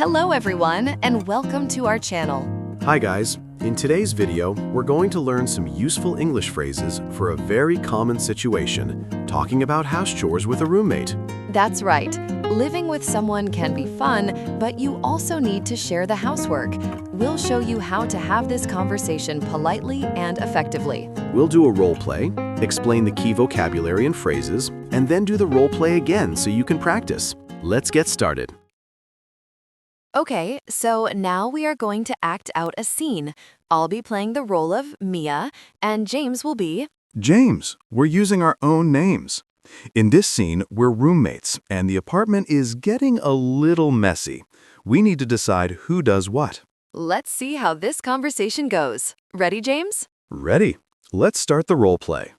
Hello everyone, and welcome to our channel. Hi guys, in today's video, we're going to learn some useful English phrases for a very common situation, talking about house chores with a roommate. That's right. Living with someone can be fun, but you also need to share the housework. We'll show you how to have this conversation politely and effectively. We'll do a role play, explain the key vocabulary and phrases, and then do the role play again so you can practice. Let's get started. Okay, so now we are going to act out a scene. I'll be playing the role of Mia, and James will be... James. We're using our own names. In this scene, we're roommates, and the apartment is getting a little messy. We need to decide who does what. Let's see how this conversation goes. Ready, James? Ready. Let's start the role play.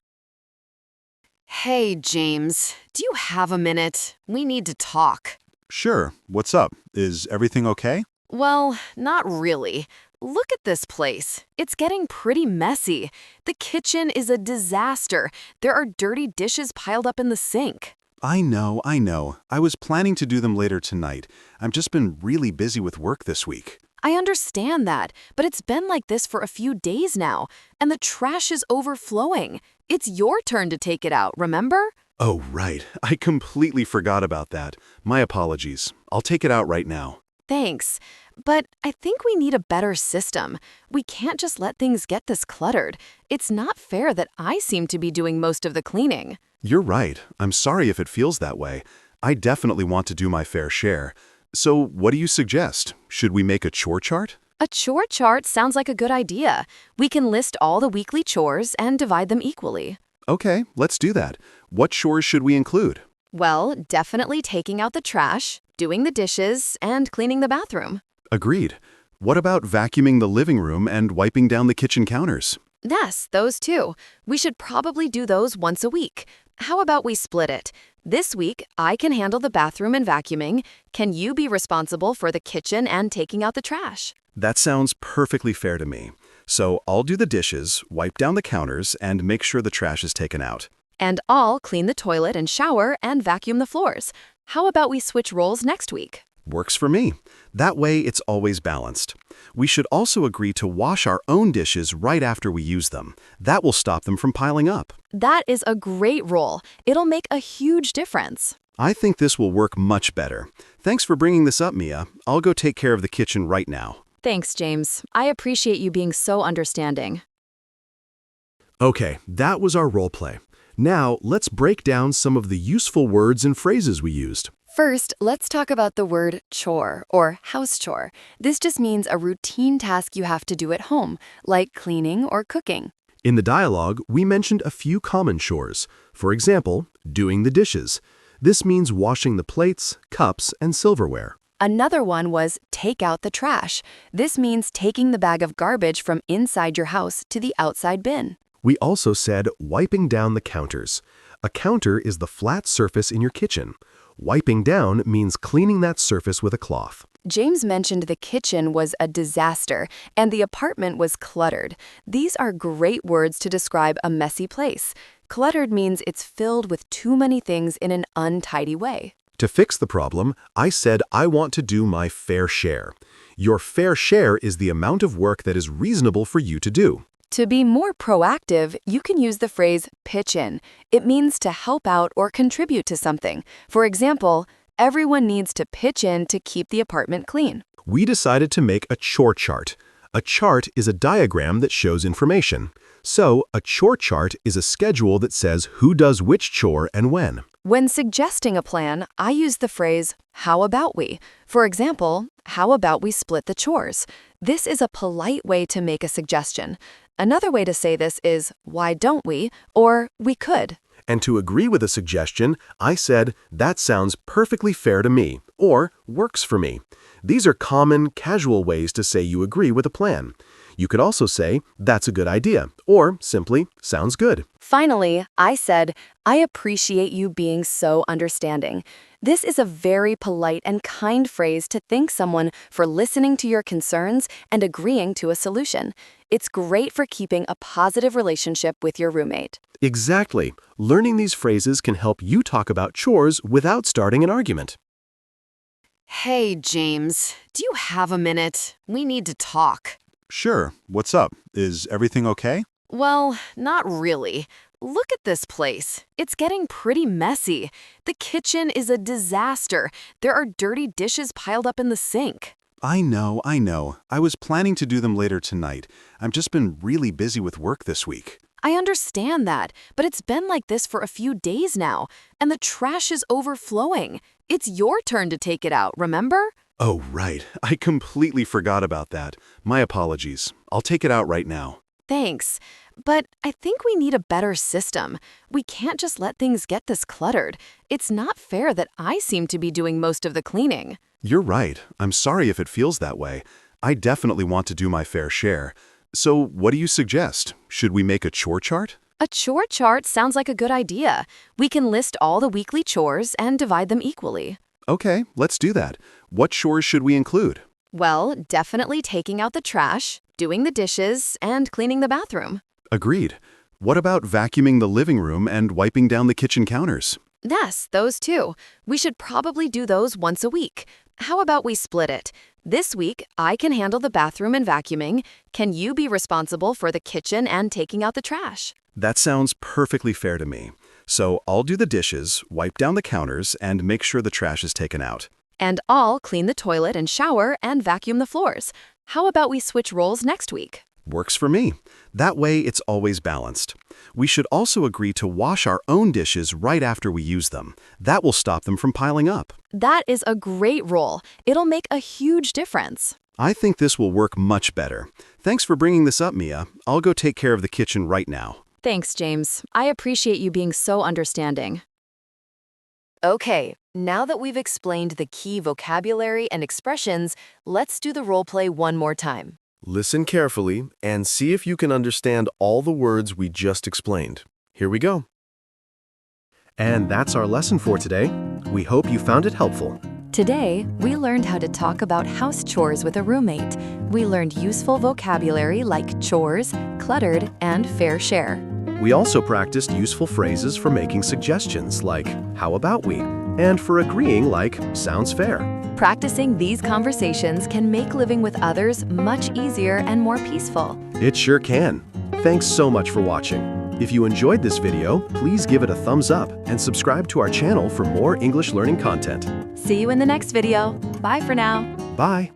Hey, James. Do you have a minute? We need to talk. Sure. What's up? Is everything okay? Well, not really. Look at this place. It's getting pretty messy. The kitchen is a disaster. There are dirty dishes piled up in the sink. I know. I was planning to do them later tonight. I've just been really busy with work this week. I understand that, but it's been like this for a few days now, and the trash is overflowing. It's your turn to take it out, remember? Oh, right. I completely forgot about that. My apologies. I'll take it out right now. Thanks, but I think we need a better system. We can't just let things get this cluttered. It's not fair that I seem to be doing most of the cleaning. You're right. I'm sorry if it feels that way. I definitely want to do my fair share. So what do you suggest? Should we make a chore chart? A chore chart sounds like a good idea. We can list all the weekly chores and divide them equally. Okay, let's do that. What chores should we include? Well, definitely taking out the trash, doing the dishes, and cleaning the bathroom. Agreed. What about vacuuming the living room and wiping down the kitchen counters? Yes, those too. We should probably do those once a week. How about we split it? This week, I can handle the bathroom and vacuuming. Can you be responsible for the kitchen and taking out the trash? That sounds perfectly fair to me. So I'll do the dishes, wipe down the counters, and make sure the trash is taken out. And I'll clean the toilet and shower and vacuum the floors. How about we switch roles next week? Works for me. That way it's always balanced. We should also agree to wash our own dishes right after we use them. That will stop them from piling up. That is a great role. It'll make a huge difference. I think this will work much better. Thanks for bringing this up, Mia. I'll go take care of the kitchen right now. Thanks, James. I appreciate you being so understanding. Okay, that was our role play. Now, let's break down some of the useful words and phrases we used. First, let's talk about the word chore or house chore. This just means a routine task you have to do at home, like cleaning or cooking. In the dialogue, we mentioned a few common chores. For example, doing the dishes. This means washing the plates, cups, and silverware. Another one was take out the trash. This means taking the bag of garbage from inside your house to the outside bin. We also said wiping down the counters. A counter is the flat surface in your kitchen. Wiping down means cleaning that surface with a cloth. James mentioned the kitchen was a disaster and the apartment was cluttered. These are great words to describe a messy place. Cluttered means it's filled with too many things in an untidy way. To fix the problem, I said I want to do my fair share. Your fair share is the amount of work that is reasonable for you to do. To be more proactive, you can use the phrase pitch in. It means to help out or contribute to something. For example, everyone needs to pitch in to keep the apartment clean. We decided to make a chore chart. A chart is a diagram that shows information. So, a chore chart is a schedule that says who does which chore and when. When suggesting a plan, I use the phrase, how about we? For example, how about we split the chores? This is a polite way to make a suggestion. Another way to say this is, why don't we? Or we could. And to agree with a suggestion, I said, that sounds perfectly fair to me, or works for me. These are common, casual ways to say you agree with a plan. You could also say, that's a good idea, or simply, sounds good. Finally, I said, I appreciate you being so understanding. This is a very polite and kind phrase to thank someone for listening to your concerns and agreeing to a solution. It's great for keeping a positive relationship with your roommate. Exactly. Learning these phrases can help you talk about chores without starting an argument. Hey, James, do you have a minute? We need to talk. Sure. What's up? Is everything okay? Well, not really. Look at this place. It's getting pretty messy. The kitchen is a disaster. There are dirty dishes piled up in the sink. I know. I was planning to do them later tonight. I've just been really busy with work this week. I understand that, but it's been like this for a few days now, and the trash is overflowing. It's your turn to take it out, remember? Oh, right. I completely forgot about that. My apologies. I'll take it out right now. Thanks. But I think we need a better system. We can't just let things get this cluttered. It's not fair that I seem to be doing most of the cleaning. You're right. I'm sorry if it feels that way. I definitely want to do my fair share. So what do you suggest? Should we make a chore chart? A chore chart sounds like a good idea. We can list all the weekly chores and divide them equally. Okay, let's do that. What chores should we include? Well, definitely taking out the trash, doing the dishes, and cleaning the bathroom. Agreed. What about vacuuming the living room and wiping down the kitchen counters? Yes, those too. We should probably do those once a week. How about we split it? This week, I can handle the bathroom and vacuuming. Can you be responsible for the kitchen and taking out the trash? That sounds perfectly fair to me. So I'll do the dishes, wipe down the counters, and make sure the trash is taken out. And I'll clean the toilet and shower and vacuum the floors. How about we switch roles next week? Works for me. That way, it's always balanced. We should also agree to wash our own dishes right after we use them. That will stop them from piling up. That is a great role. It'll make a huge difference. I think this will work much better. Thanks for bringing this up, Mia. I'll go take care of the kitchen right now. Thanks, James. I appreciate you being so understanding. Okay, now that we've explained the key vocabulary and expressions, let's do the role play one more time. Listen carefully and see if you can understand all the words we just explained. Here we go. And that's our lesson for today. We hope you found it helpful. Today, we learned how to talk about house chores with a roommate. We learned useful vocabulary like chores, cluttered, and fair share. We also practiced useful phrases for making suggestions like, how about we? And for agreeing like, sounds fair. Practicing these conversations can make living with others much easier and more peaceful. It sure can. Thanks so much for watching. If you enjoyed this video, please give it a thumbs up and subscribe to our channel for more English learning content. See you in the next video. Bye for now. Bye.